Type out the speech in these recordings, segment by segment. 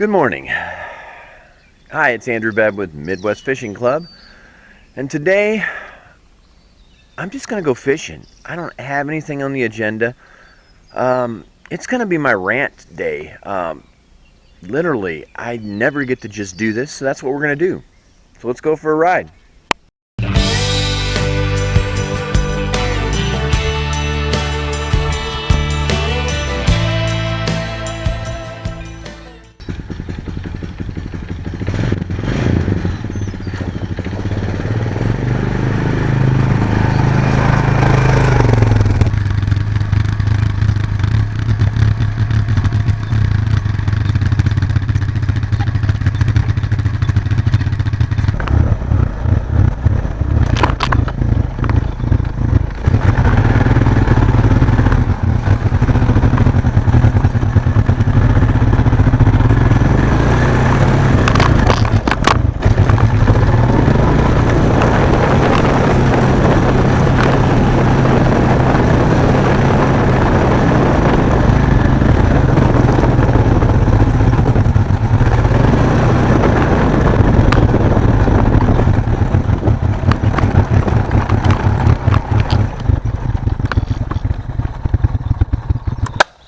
Good morning. Hi, it's Andrew Bebb with Midwest Fishing Club, and today I'm just gonna go fishing. I don't have anything on the agenda. It's gonna be my rant day. Literally, I never get to just do this, so that's what we're gonna do. So let's go for a ride.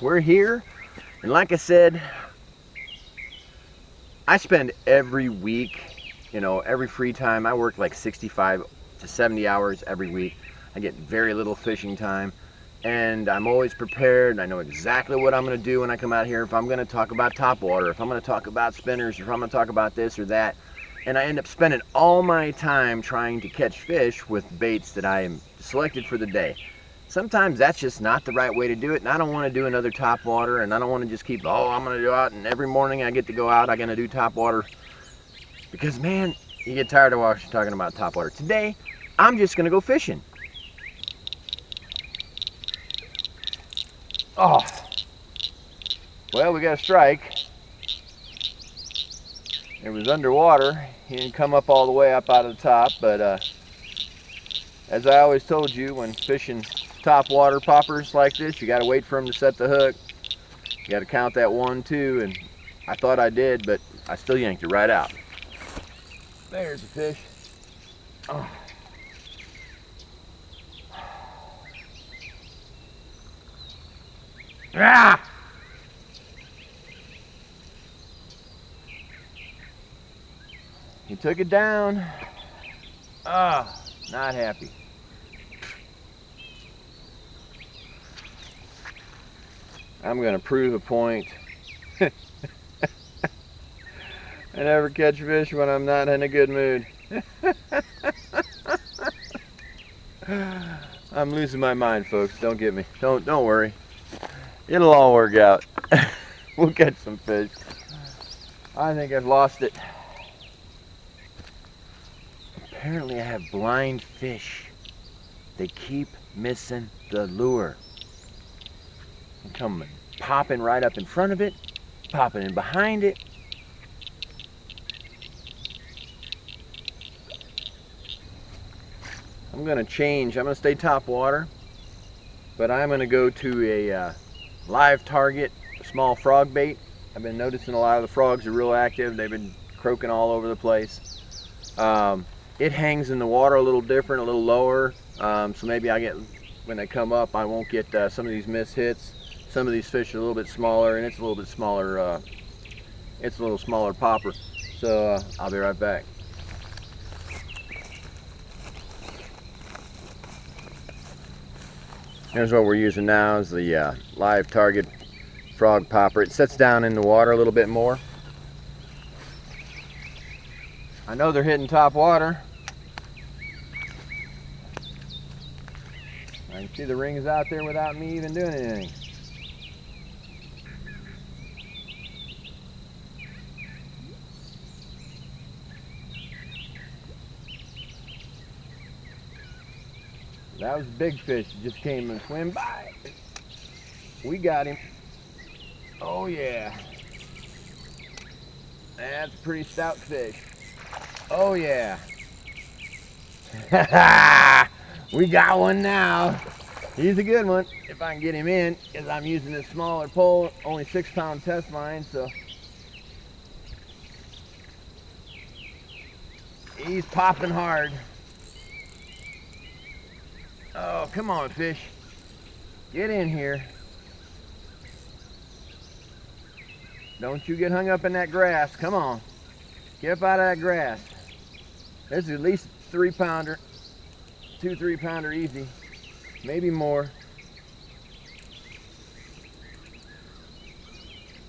We're here, and like I said, I spend every week, every free time. I work like 65 to 70 hours every week. I get very little fishing time, and I'm always prepared. I know exactly what I'm going to do when I come out here. If I'm going to talk about topwater, if I'm going to talk about spinners, if I'm going to talk about this or that, and I end up spending all my time trying to catch fish with baits that I am selected for the day. Sometimes that's just not the right way to do it, and I don't want to do another topwater, and I don't want to just keep, I'm going to go out, and every morning I get to go out, I'm going to do topwater, because, man, you get tired of talking about topwater. Today, I'm just going to go fishing. Oh, well, we got a strike. It was underwater. He didn't come up all the way up out of the top, but as I always told you, when fishing top water poppers like this, you got to wait for them to set the hook. You got to count that 1, 2, and I thought I did, but I still yanked it right out. There's a fish. Oh. Ah! He took it down. Ah, not happy. I'm going to prove a point. I never catch fish when I'm not in a good mood. I'm losing my mind, folks. Don't get me. Don't worry. It'll all work out. We'll catch some fish. I think I've lost it. Apparently I have blind fish. They keep missing the lure. Come popping right up in front of it, popping in behind it. I'm going to change. I'm going to stay top water, but I'm going to go to a live target, a small frog bait. I've been noticing a lot of the frogs are real active. They've been croaking all over the place. It hangs in the water a little different, a little lower, so maybe when they come up, I won't get some of these miss hits. Some of these fish are a little bit smaller, and it's a little bit smaller. It's a little smaller popper. So I'll be right back. Here's what we're using now is the live target frog popper. It sets down in the water a little bit more. I know they're hitting top water. I can see the rings out there without me even doing anything. That was a big fish that just came and swam by. We got him. Oh yeah. That's a pretty stout fish. Oh yeah. We got one now. He's a good one if I can get him in, because I'm using this smaller pole, only 6-pound test line, so He's popping hard. Oh, come on, fish. Get in here. Don't you get hung up in that grass. Come on. Get up out of that grass. This is at least 3-pounder. 2-3-pounder easy. Maybe more.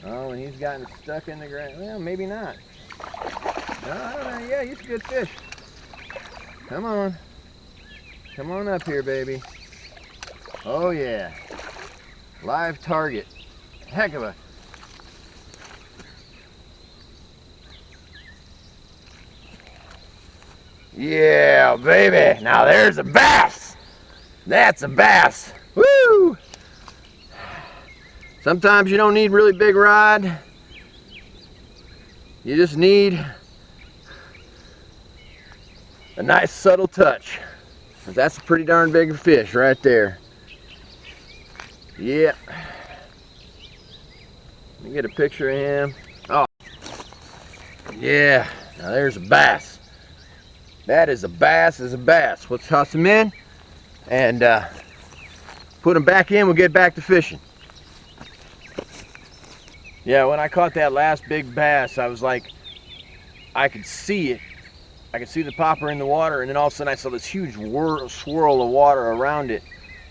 Oh, and he's gotten stuck in the grass. Well, maybe not. No, I don't know. Yeah, he's a good fish. Come on. Come on up here, baby. Oh, yeah. Live target. Heck of a... Yeah, baby. Now there's a bass. That's a bass. Woo! Sometimes you don't need really big rod. You just need a nice subtle touch. That's a pretty darn big fish right there. Yeah. Let me get a picture of him. Oh. Yeah. Now there's a bass. That is a bass, Let's toss him in and put him back in. We'll get back to fishing. Yeah, when I caught that last big bass, I was like, I could see it. I could see the popper in the water, and then all of a sudden I saw this huge swirl of water around it,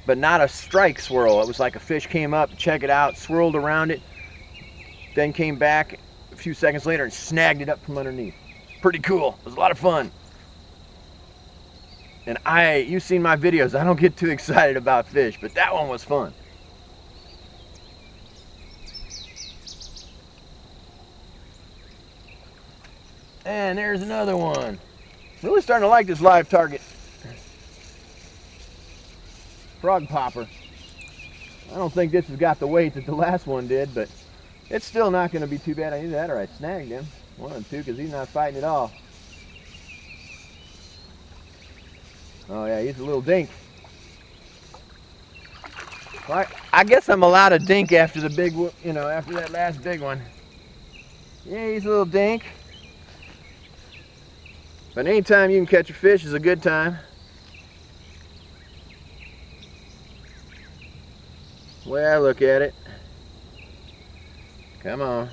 but not a strike swirl. It was like a fish came up, check it out, swirled around it, then came back a few seconds later and snagged it up from underneath. Pretty cool. It was a lot of fun. And you've seen my videos, I don't get too excited about fish, but that one was fun. And there's another one. Really starting to like this live target. Frog popper. I don't think this has got the weight that the last one did, but it's still not going to be too bad. Either that or I snagged him. One of them two, because he's not fighting at all. Oh yeah, he's a little dink. Well, I guess I'm allowed to dink after the big, after that last big one. Yeah, he's a little dink. But anytime you can catch a fish is a good time. The way I look at it. Come on.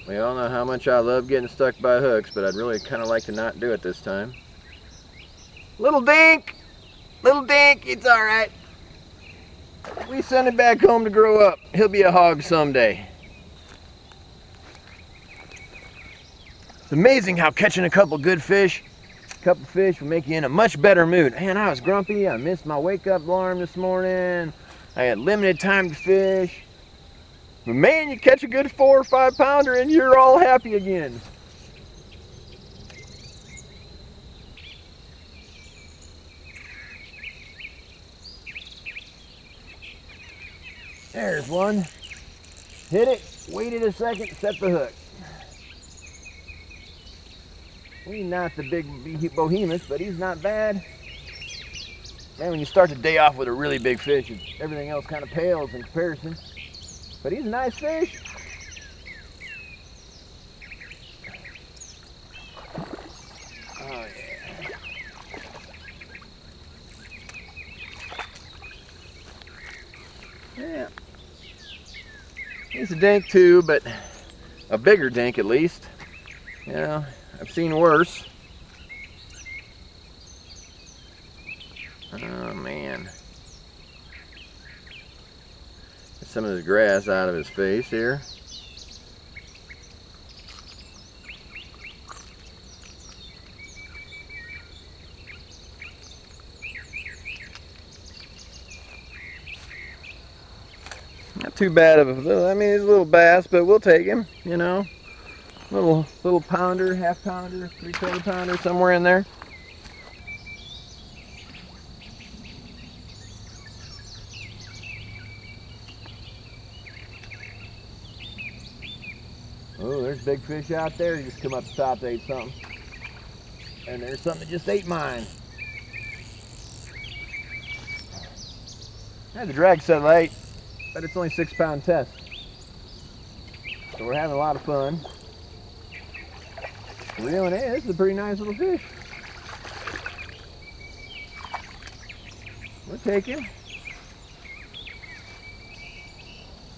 We all know how much I love getting stuck by hooks, but I'd really kind of like to not do it this time. Little dink! Little dink, it's alright. We send him back home to grow up. He'll be a hog someday. It's amazing how catching a couple fish will make you in a much better mood. Man, I was grumpy. I missed my wake-up alarm this morning. I had limited time to fish. But man, you catch a good 4 or 5 pounder and you're all happy again. There's one. Hit it, waited a second, set the hook. He's not the big behemoth, but he's not bad. Man, when you start the day off with a really big fish, everything else kind of pales in comparison. But he's a nice fish. Oh yeah. Yeah. He's a dink too, but a bigger dink at least. You know, I've seen worse. Oh man. Get some of this grass out of his face here. Not too bad of a, I mean, he's a little bass, but we'll take him, you know. Little pounder, half pounder, 3/4 pounder, somewhere in there. Oh, there's big fish out there. He just come up the top to eat something. And there's something that just ate mine. I had the drag set light, but it's only 6-pound test. So we're having a lot of fun. Reeling in. This is a pretty nice little fish. We're taking.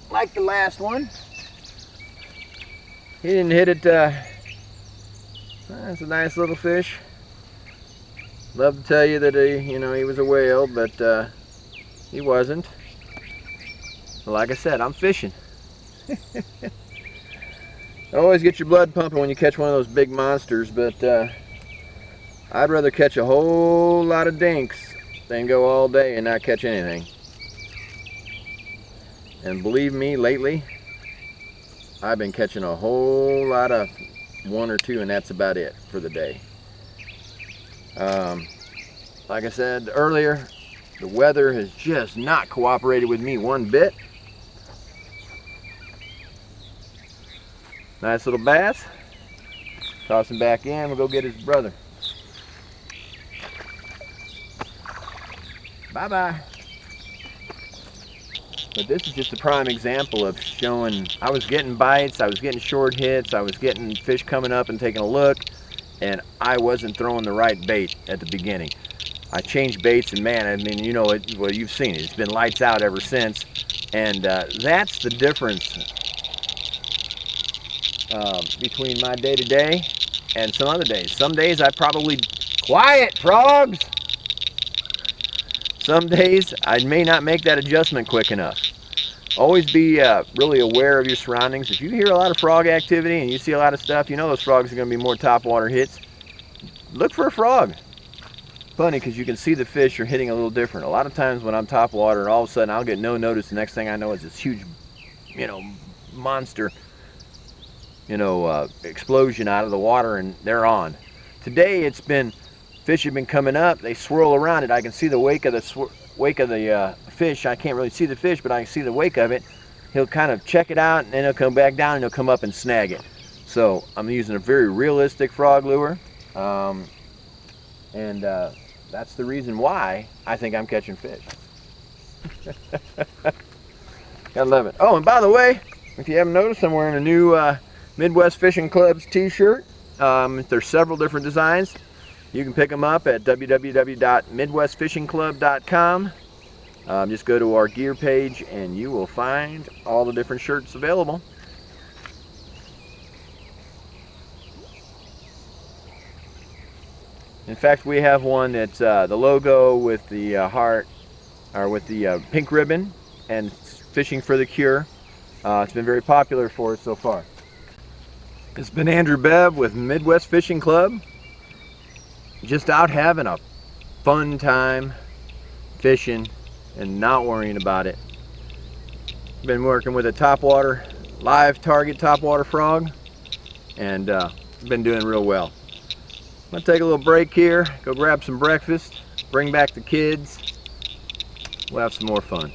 Like the last one. He didn't hit it. That's a nice little fish. Love to tell you that he was a whale, but he wasn't. Like I said, I'm fishing. Always get your blood pumping when you catch one of those big monsters, but I'd rather catch a whole lot of dinks than go all day and not catch anything. And believe me, lately, I've been catching a whole lot of one or two, and that's about it for the day. Like I said earlier, the weather has just not cooperated with me one bit. Nice little bass. Toss him back in. We'll go get his brother. Bye-bye. But this is just a prime example of showing I was getting bites, I was getting short hits, I was getting fish coming up and taking a look, and I wasn't throwing the right bait at the beginning. I changed baits, and man, I mean, you know it, well, you've seen it. It's been lights out ever since, and that's the difference between my day-to-day and some other days. Some days I probably, quiet frogs! Some days I may not make that adjustment quick enough. Always be really aware of your surroundings. If you hear a lot of frog activity and you see a lot of stuff, you know those frogs are going to be more topwater hits. Look for a frog. Funny, because you can see the fish are hitting a little different. A lot of times when I'm topwater, all of a sudden I'll get no notice. The next thing I know is this huge, monster, explosion out of the water, and they're on. Today it's been, fish have been coming up. They swirl around it. I can see the wake of the fish. I can't really see the fish, but I can see the wake of it. He'll kind of check it out, and then he'll come back down and he'll come up and snag it. So I'm using a very realistic frog lure, and that's the reason why I think I'm catching fish. Gotta love it. Oh, and by the way, if you haven't noticed, I'm wearing a new Midwest Fishing Club's t-shirt. There's several different designs. You can pick them up at www.midwestfishingclub.com. Just go to our gear page and you will find all the different shirts available. In fact, we have one that's the logo with the heart, or with the pink ribbon, and fishing for the cure. It's been very popular for us so far. It's been Andrew Bebb with Midwest Fishing Club. Just out having a fun time fishing and not worrying about it. Been working with a topwater, live target topwater frog, and been doing real well. I'm gonna take a little break here, go grab some breakfast, bring back the kids. We'll have some more fun.